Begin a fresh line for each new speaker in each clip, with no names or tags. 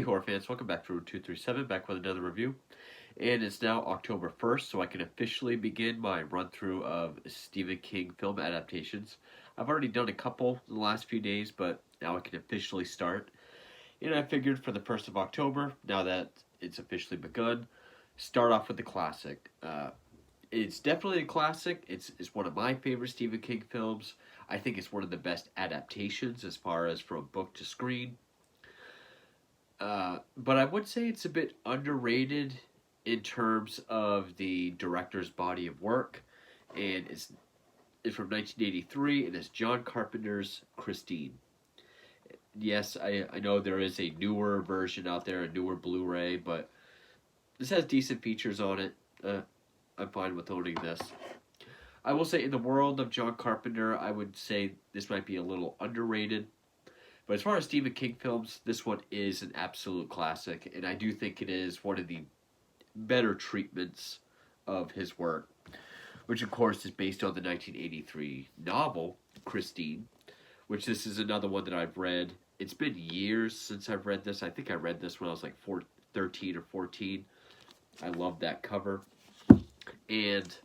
horror fans, welcome back to Room 237, back with another review. And it's now October 1st, so I can officially begin my run through of Stephen King film adaptations. I've already done a couple in the last few days, but now I can officially start. And I figured for the 1st of October, now that it's officially begun, start off with the classic. It's definitely a classic. It's one of my favorite Stephen King films. I think it's one of the best adaptations as far as from book to screen. But I would say it's a bit underrated in terms of the director's body of work, and it's from 1983, and it's John Carpenter's Christine. Yes, I know there is a newer version out there, a newer Blu-ray, but this has decent features on it. I'm fine with owning this. I will say, in the world of John Carpenter, I would say this might be a little underrated. But as far as Stephen King films, this one is an absolute classic, and I do think it is one of the better treatments of his work, which of course is based on the 1983 novel, Christine, which this is another one that I've read. It's been years since I've read this. I think I read this when I was like 13 or 14. I love that cover. And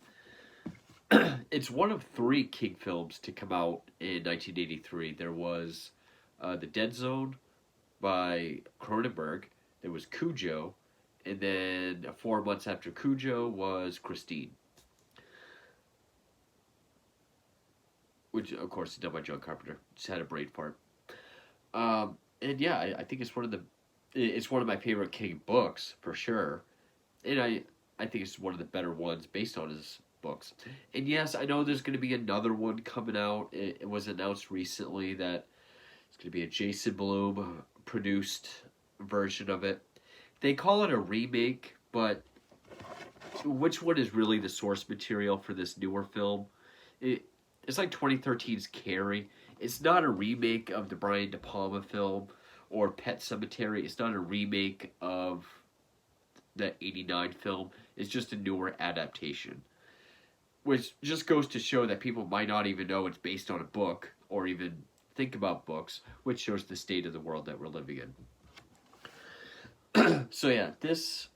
it's one of three King films to come out in 1983. There was The Dead Zone by Cronenberg. There was Cujo. And then 4 months after Cujo was Christine. Which, of course, is done by John Carpenter. Just had a brain fart. And yeah, I think it's one of my favorite King books, for sure. And I think it's one of the better ones based on his books. And yes, I know there's going to be another one coming out. It was announced recently that it's going to be a Jason Blum produced version of it. They call it a remake, but which one is really the source material for this newer film? It's like 2013's Carrie. It's not a remake of the Brian De Palma film or Pet Sematary. It's not a remake of the 89 film. It's just a newer adaptation. Which just goes to show that people might not even know it's based on a book or even think about books, which shows the state of the world that we're living in. So yeah, this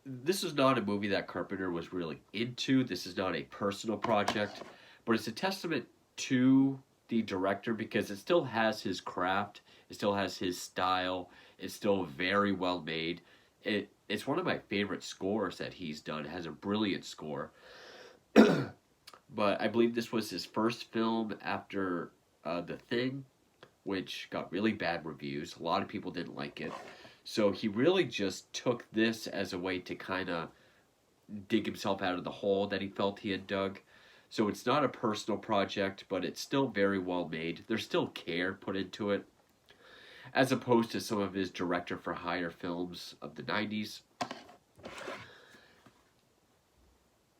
is not a movie that Carpenter was really into. This is not a personal project, but it's a testament to the director because it still has his craft, it still has his style, it's still very well made. It's one of my favorite scores that he's done. It has a brilliant score. But I believe this was his first film after The Thing, which got really bad reviews. A lot of people didn't like it. So he really just took this as a way to kind of dig himself out of the hole that he felt he had dug. So it's not a personal project, but it's still very well made. There's still care put into it, as opposed to some of his director-for-hire films of the 90s.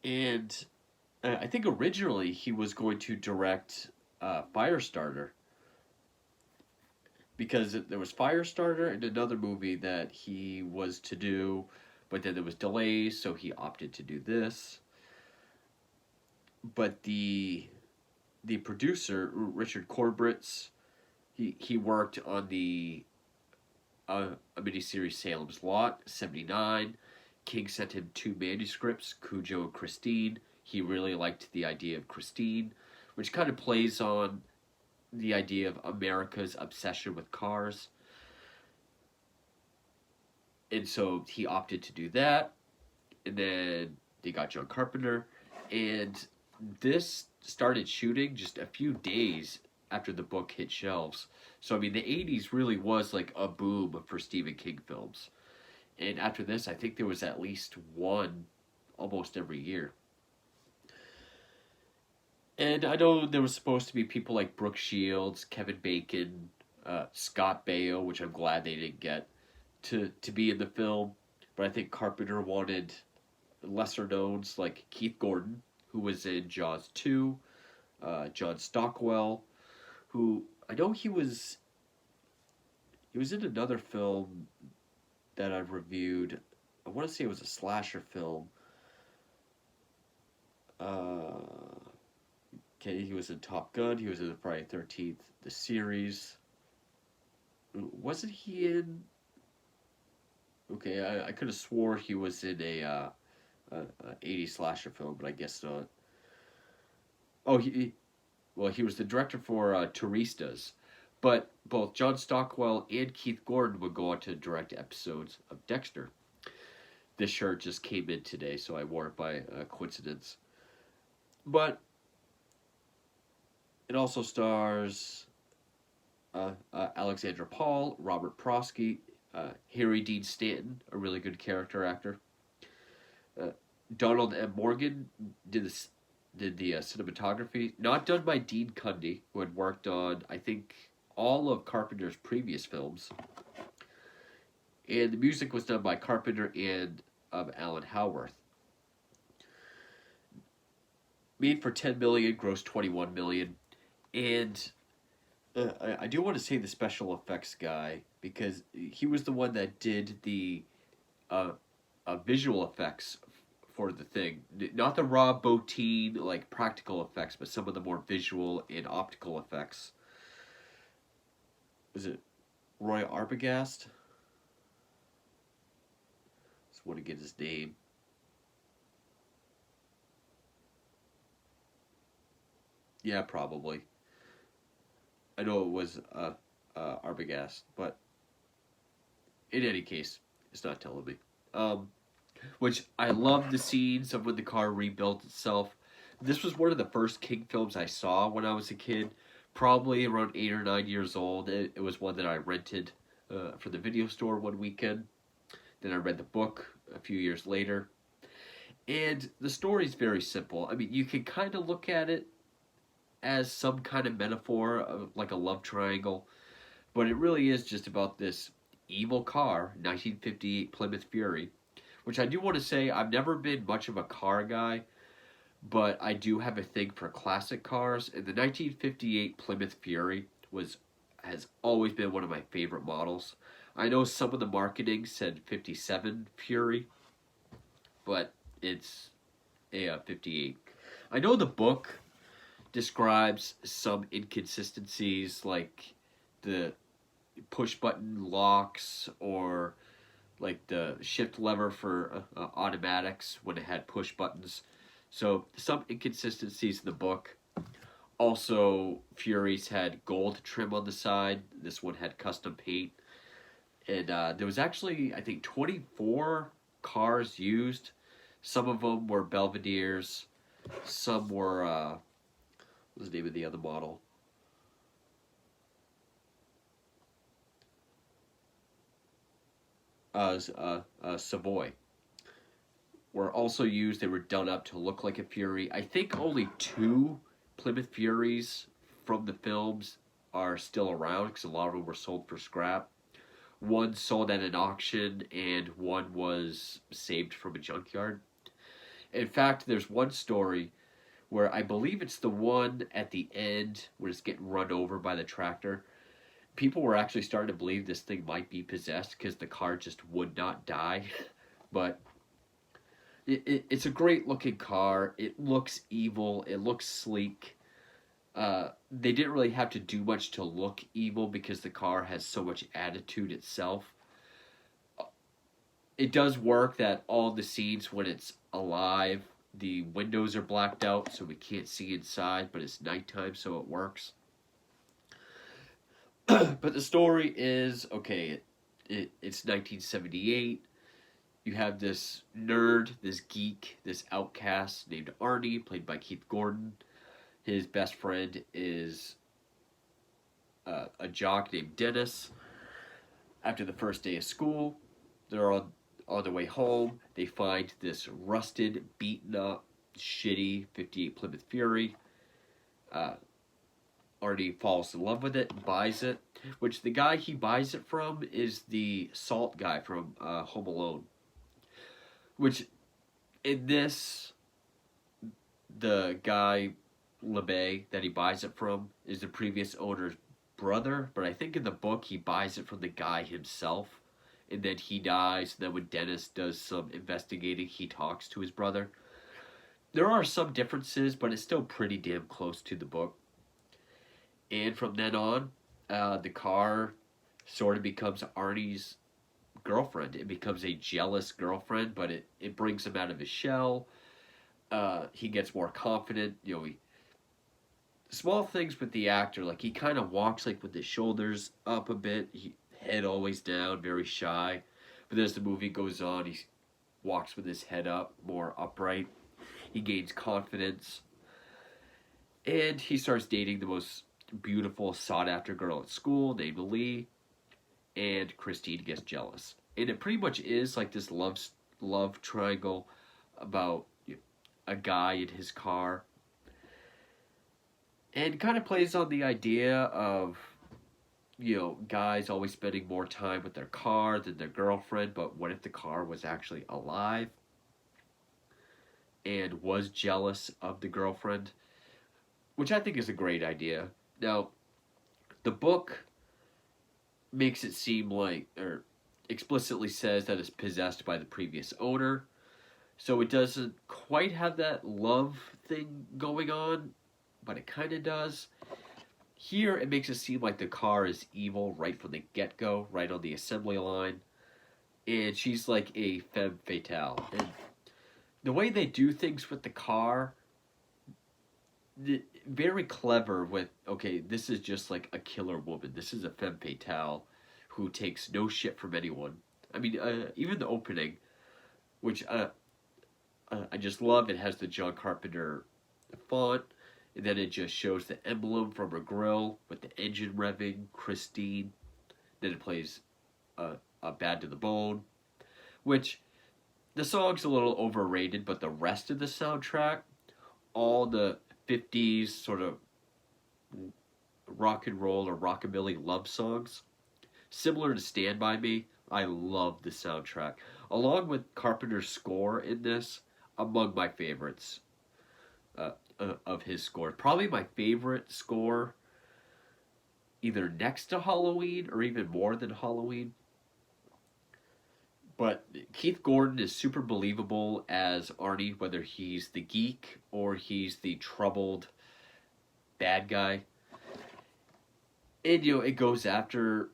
And I think originally he was going to direct Firestarter, because there was Firestarter and another movie that he was to do, but then there was delays, so he opted to do this. But the producer, Richard Corbritz, he worked on the a miniseries Salem's Lot, 79. King sent him 2 manuscripts, Cujo and Christine. He really liked the idea of Christine, which kind of plays on the idea of America's obsession with cars. And so he opted to do that. And then they got John Carpenter. And this started shooting just a few days after the book hit shelves. So, I mean, the 80s really was like a boom for Stephen King films. And after this, I think there was at least one almost every year. And I know there was supposed to be people like Brooke Shields, Kevin Bacon, Scott Baio, which I'm glad they didn't get to be in the film. But I think Carpenter wanted lesser knowns like Keith Gordon, who was in Jaws 2, John Stockwell, who I know he was in another film that I've reviewed. I want to say it was a slasher film. Okay, he was in Top Gun. He was in the Friday 13th, the series. wasn't he in? Okay, I could have swore he was in a 80s slasher film, but I guess not. Oh, well, he was the director for Turistas, but both John Stockwell and Keith Gordon would go on to direct episodes of Dexter. This shirt just came in today, so I wore it by coincidence. But it also stars Alexandra Paul, Robert Prosky, Harry Dean Stanton, a really good character actor. Uh, Donald M. Morgan did this did the cinematography, not done by Dean Cundy, who had worked on I think all of Carpenter's previous films, and the music was done by Carpenter and Alan Howarth. Made for 10 million, grossed 21 million, and I do want to say the special effects guy because he was the one that did the uh, visual effects for the thing. Not the Rob Bottin like practical effects, but some of the more visual and optical effects. Was it Roy Arbogast? Just want to get his name. Yeah, probably. I know it was Arbogast, but in any case, it's not telling me. Which I love the scenes of when the car rebuilt itself. This was one of the first King films I saw when I was a kid, probably around 8 or 9 years old. It was one that I rented for the video store one weekend. Then I read the book a few years later. And the story's very simple. I mean, you can kind of look at it as some kind of metaphor of like a love triangle, but it really is just about this evil car, 1958 Plymouth Fury, which I do want to say I've never been much of a car guy, but I do have a thing for classic cars, and the 1958 Plymouth Fury has always been one of my favorite models. I know some of the marketing said 57 Fury, but it's a 58. I know the book describes some inconsistencies like the push button locks or like the shift lever for automatics when it had push buttons. So some inconsistencies in the book. Also, Furies had gold trim on the side. This one had custom paint. And there was actually, I think, 24 cars used. Some of them were Belvedere's. Some were, what was the name of the other model? Savoy. Were also used. They were done up to look like a Fury. I think only two Plymouth Furies from the films are still around because a lot of them were sold for scrap. One sold at an auction, and one was saved from a junkyard. In fact, there's one story where I believe it's the one at the end where it's getting run over by the tractor. People were actually starting to believe this thing might be possessed because the car just would not die. But it's a great looking car. It looks evil. It looks sleek. They didn't really have to do much to look evil because the car has so much attitude itself. It does work that all the scenes when it's alive, the windows are blacked out so we can't see inside, but it's nighttime so it works. But the story is okay, it's 1978. You have this nerd, this geek, this outcast named Arnie, played by Keith Gordon. His best friend is a jock named Dennis. After the first day of school, they're on their way home. They find this rusted, beaten up, shitty 58 Plymouth Fury. Arnie falls in love with it, buys it, which the guy he buys it from is the salt guy from Home Alone. Which, in this, the guy, LeBay, that he buys it from is the previous owner's brother, but I think in the book he buys it from the guy himself, and then he dies, and then when Dennis does some investigating, he talks to his brother. There are some differences, but it's still pretty damn close to the book. And from then on, the car sort of becomes Arnie's girlfriend. It becomes a jealous girlfriend, but it brings him out of his shell. He gets more confident. Small things with the actor, like he kind of walks like with his shoulders up a bit, head always down, very shy. But as the movie goes on, he walks with his head up, more upright. He gains confidence, and he starts dating the most beautiful, sought-after girl at school named Lee, and Christine gets jealous. And it pretty much is like this love triangle about a guy in his car, and kind of plays on the idea of guys always spending more time with their car than their girlfriend. But what if the car was actually alive and was jealous of the girlfriend? Which I think is a great idea. Now, the book makes it seem like, or explicitly says that it's possessed by the previous owner. So it doesn't quite have that love thing going on, but it kind of does. Here, it makes it seem like the car is evil right from the get-go, right on the assembly line. And she's like a femme fatale. And the way they do things with the car, very clever with, okay, this is just like a killer woman. This is a femme fatale who takes no shit from anyone. I mean, even the opening, which I just love. It has the John Carpenter font, and then it just shows the emblem from her grill with the engine revving, Christine. Then it plays Bad to the Bone, which the song's a little overrated, but the rest of the soundtrack, all the 50s sort of rock and roll or rockabilly love songs, similar to Stand By Me, I love the soundtrack. Along with Carpenter's score in this, among my favorites of his score. Probably my favorite score, either next to Halloween or even more than Halloween. But Keith Gordon is super believable as Arnie, whether he's the geek or he's the troubled bad guy. And, it goes after,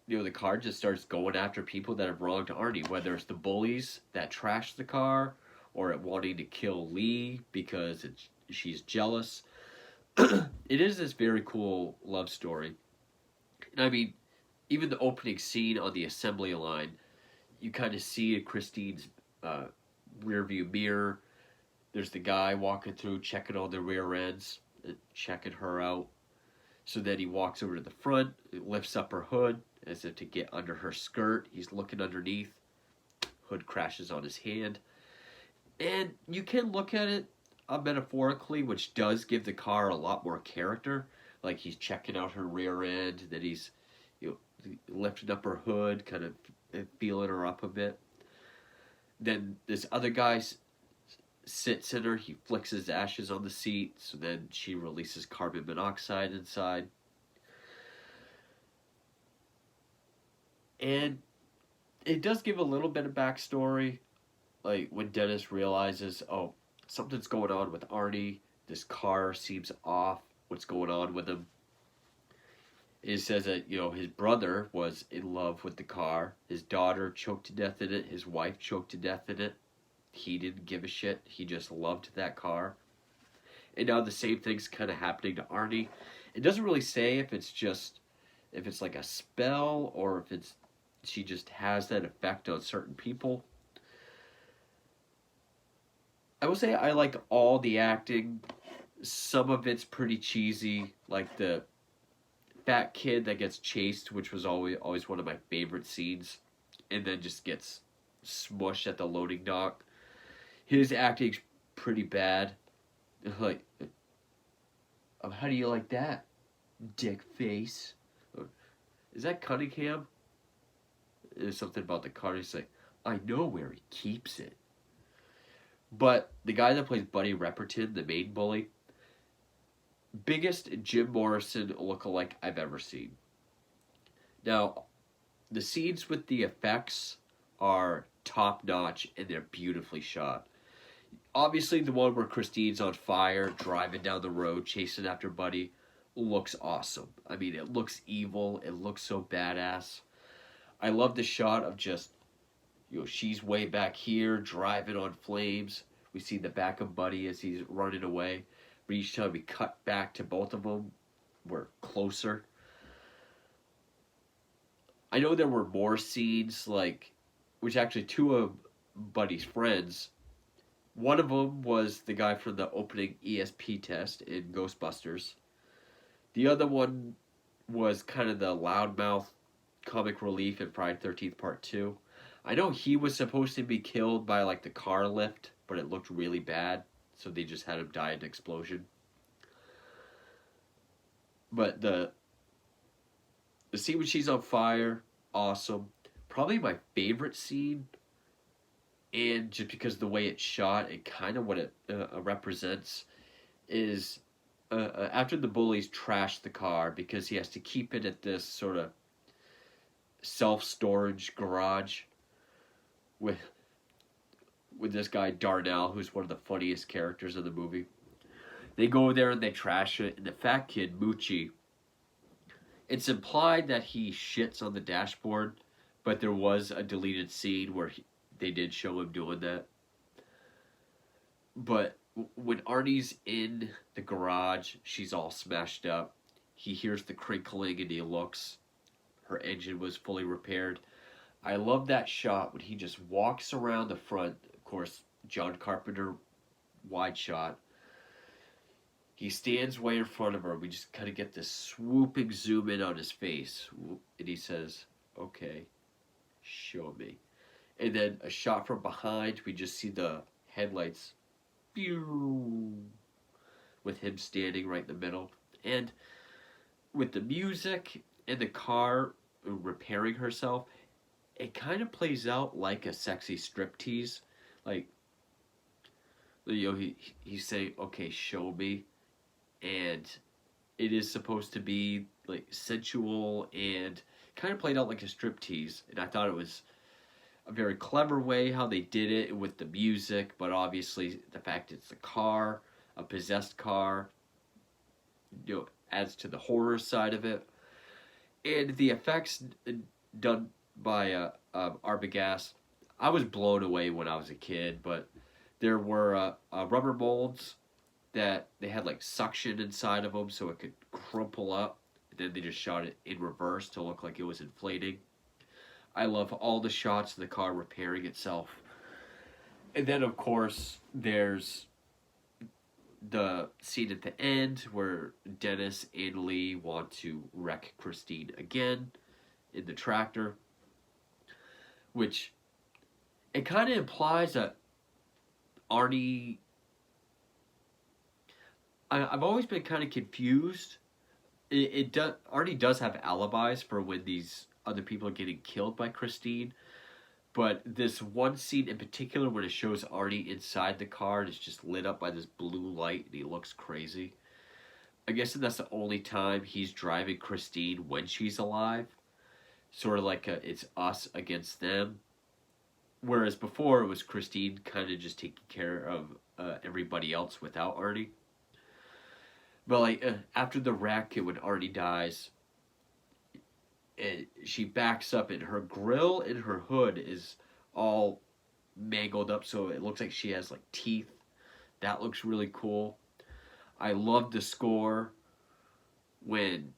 the car just starts going after people that have wronged Arnie, whether it's the bullies that trash the car or it wanting to kill Lee because she's jealous. It is this very cool love story. And I mean, even the opening scene on the assembly line, you kind of see Christine's rearview mirror. There's the guy walking through, checking on the rear ends, checking her out. So then he walks over to the front, lifts up her hood as if to get under her skirt. He's looking underneath. Hood crashes on his hand. And you can look at it metaphorically, which does give the car a lot more character. Like he's checking out her rear end, then he's lifting up her hood, kind of feeling her up a bit. Then this other guy sits in her, he flicks his ashes on the seat, so then she releases carbon monoxide inside. And it does give a little bit of backstory. Like when Dennis realizes, oh, something's going on with Arnie. This car seems off. What's going on with him? It says that, his brother was in love with the car. His daughter choked to death in it. His wife choked to death in it. He didn't give a shit. He just loved that car. And now the same thing's kind of happening to Arnie. It doesn't really say if it's like a spell or if she just has that effect on certain people. I will say I like all the acting. Some of it's pretty cheesy, like the fat kid that gets chased, which was always one of my favorite scenes, and then just gets smushed at the loading dock. His acting's pretty bad. Like, how do you like that, dick face? Is that Cunningham? There's something about the car. He's like, I know where he keeps it. But the guy that plays Buddy Repperton, the main bully, biggest Jim Morrison lookalike I've ever seen. Now, the scenes with the effects are top-notch and they're beautifully shot. Obviously, the one where Christine's on fire, driving down the road, chasing after Buddy, looks awesome. I mean, it looks evil. It looks so badass. I love the shot of just, she's way back here driving on flames. We see the back of Buddy as he's running away. But each time we cut back to both of them, we're closer. I know there were more scenes, like, which actually two of Buddy's friends, one of them was the guy from the opening ESP test in Ghostbusters. The other one was kind of the loudmouth comic relief in Friday the 13th Part 2. I know he was supposed to be killed by like the car lift, but it looked really bad, so they just had him die in an explosion. But the scene when she's on fire, awesome. Probably my favorite scene, and just because of the way it's shot and kind of what it represents, is after the bullies trash the car because he has to keep it at this sort of self-storage garage with this guy Darnell, who's one of the funniest characters in the movie. They go there and they trash it, and the fat kid Moochie, it's implied that he shits on the dashboard, but there was a deleted scene where they did show him doing that. But when Arnie's in the garage, she's all smashed up. He hears the crinkling and he looks. Her engine was fully repaired. I love that shot when he just walks around the front. Of course, John Carpenter wide shot. He stands way in front of her. We just kind of get this swooping zoom in on his face. And he says, okay, show me. And then a shot from behind, we just see the headlights with him standing right in the middle. And with the music and the car repairing herself, it kind of plays out like a sexy striptease. Like, he's saying, okay, show me. And it is supposed to be like sensual and kind of played out like a striptease. And I thought it was a very clever way how they did it with the music, but obviously the fact it's a car, a possessed car, adds to the horror side of it. And the effects done by Arbogast, I was blown away when I was a kid, but there were rubber molds that they had like suction inside of them so it could crumple up, and then they just shot it in reverse to look like it was inflating. I love all the shots of the car repairing itself. And then, of course, there's the scene at the end where Dennis and Lee want to wreck Christine again in the tractor, which it kind of implies that Arnie... I've always been kind of confused. Arnie does have alibis for when these other people are getting killed by Christine, but this one scene in particular when it shows Arnie inside the car and it's just lit up by this blue light and he looks crazy. I guess that's the only time he's driving Christine when she's alive. Sort of like it's us against them. Whereas before it was Christine kind of just taking care of everybody else without Arnie. But like after the wreck, when Arnie dies, she backs up and her grill and her hood is all mangled up, so it looks like she has like teeth. That looks really cool. I love the score when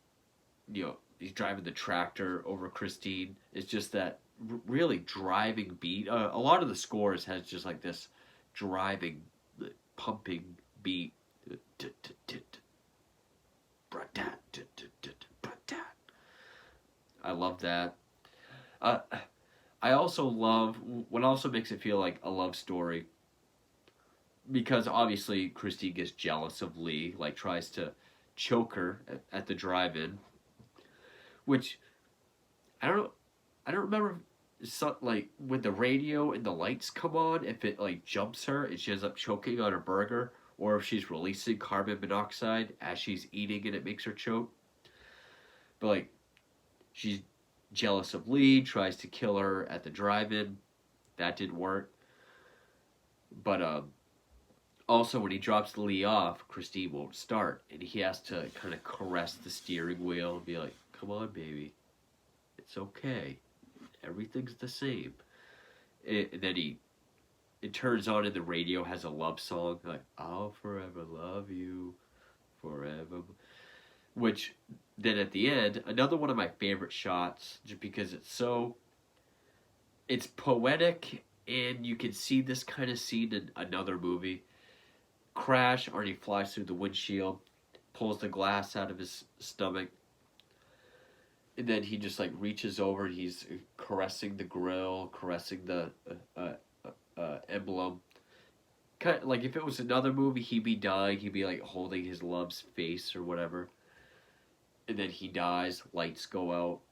he's driving the tractor over Christine. It's just that really driving beat. A lot of the scores has just like this driving, pumping beat. I love that. I also love what also makes it feel like a love story, because obviously Christine gets jealous of Lee, like tries to choke her at the drive-in, which I don't remember. Like when the radio and the lights come on, if it like jumps her and she ends up choking on her burger, or if she's releasing carbon monoxide as she's eating and it makes her choke. But like, she's jealous of Lee, tries to kill her at the drive-in. That didn't work. But Also, when he drops the Lee off, Christine won't start, and he has to kind of caress the steering wheel and be like, "Come on, baby, it's okay. Everything's the same." And then it turns on, and the radio has a love song like, "I'll forever love you, forever," which then at the end, another one of my favorite shots, just because it's poetic, and you can see this kind of scene in another movie. Crash, Arnie flies through the windshield, pulls the glass out of his stomach, and then he just like reaches over and he's caressing the grill, caressing the emblem. Kind of, like if it was another movie, he'd be dying. He'd be like holding his love's face or whatever, and then he dies. Lights go out.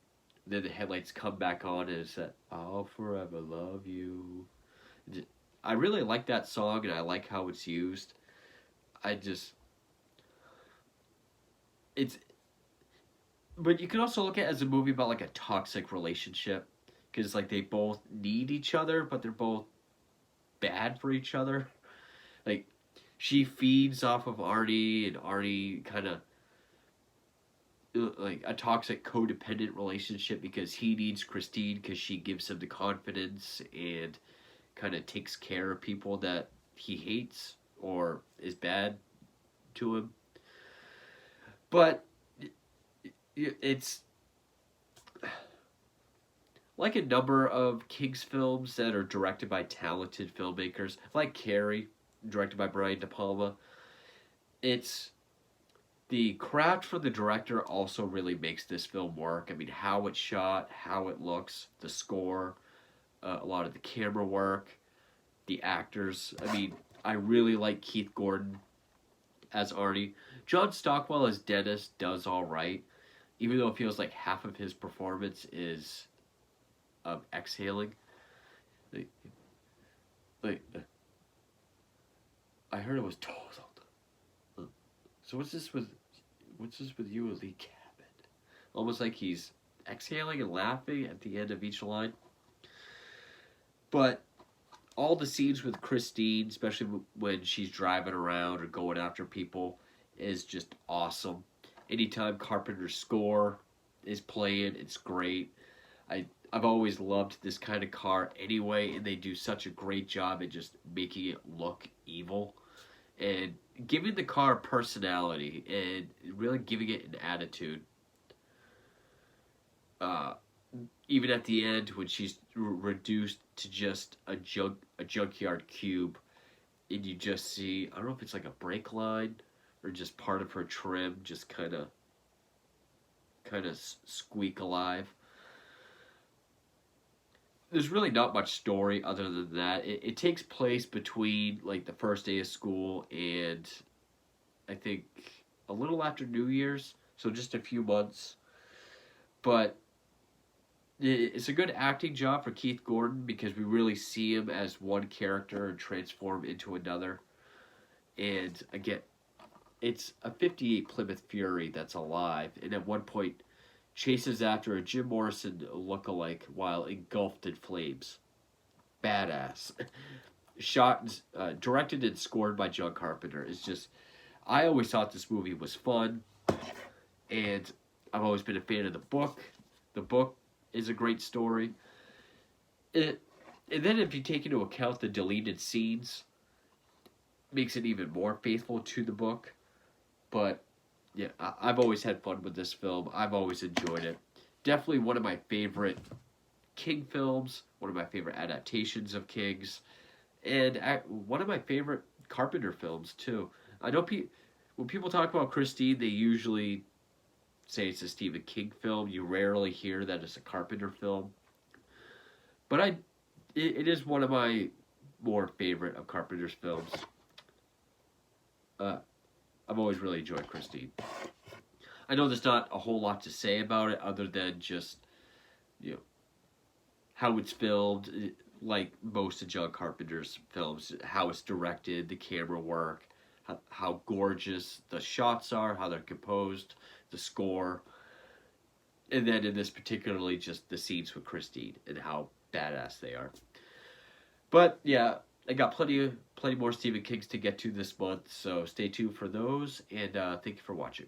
Then the headlights come back on, and it's that "I'll forever love you." I really like that song, and I like how it's used. I just it's but you can also look at it as a movie about like a toxic relationship, because like they both need each other, but they're both bad for each other. Like she feeds off of Arnie, and Arnie kind of like a toxic codependent relationship because he needs Christine because she gives him the confidence and kind of takes care of people that he hates or is bad to him. But it's like a number of King's films that are directed by talented filmmakers, like Carrie, directed by Brian De Palma. It's the craft for the director also really makes this film work. I mean, how it's shot, how it looks, the score, a lot of the camera work, the actors. I mean, I really like Keith Gordon as Arnie. John Stockwell as Dennis does all right, even though it feels like half of his performance is exhaling. Like, I heard it was total. So what's this with you and Lee Cabot? Almost like he's exhaling and laughing at the end of each line. But all the scenes with Christine, especially when she's driving around or going after people, is just awesome. Anytime Carpenter's score is playing, it's great. I've always loved this kind of car anyway, and they do such a great job at just making it look evil and giving the car personality and really giving it an attitude. Even at the end, when she's reduced to just a junkyard cube, and you just see, I don't know if it's like a brake line or just part of her trim just kind of squeak alive. There's really not much story other than that. It takes place between like the first day of school and I think a little after New Year's, so just a few months. But it's a good acting job for Keith Gordon because we really see him as one character and transform into another. And again, it's a 58 Plymouth Fury that's alive, and at one point chases after a Jim Morrison look-alike while engulfed in flames. Badass. Shot, directed and scored by John Carpenter. It's just, I always thought this movie was fun, and I've always been a fan of the book. The book is a great story. And then if you take into account the deleted scenes, makes it even more faithful to the book. But yeah, I've always had fun with this film. I've always enjoyed it. Definitely one of my favorite King films, one of my favorite adaptations of King's, and one of my favorite Carpenter films, too. I know when people talk about Christine, they usually say it's a Stephen King film. You rarely hear that it's a Carpenter film. But it is one of my more favorite of Carpenter's films. I've always really enjoyed Christine. I know there's not a whole lot to say about it other than just, how it's filmed, like most of John Carpenter's films, how it's directed, the camera work, how gorgeous the shots are, how they're composed, the score, and then in this particularly just the scenes with Christine and how badass they are. But yeah, I got plenty more Stephen Kings to get to this month, so stay tuned for those, and thank you for watching.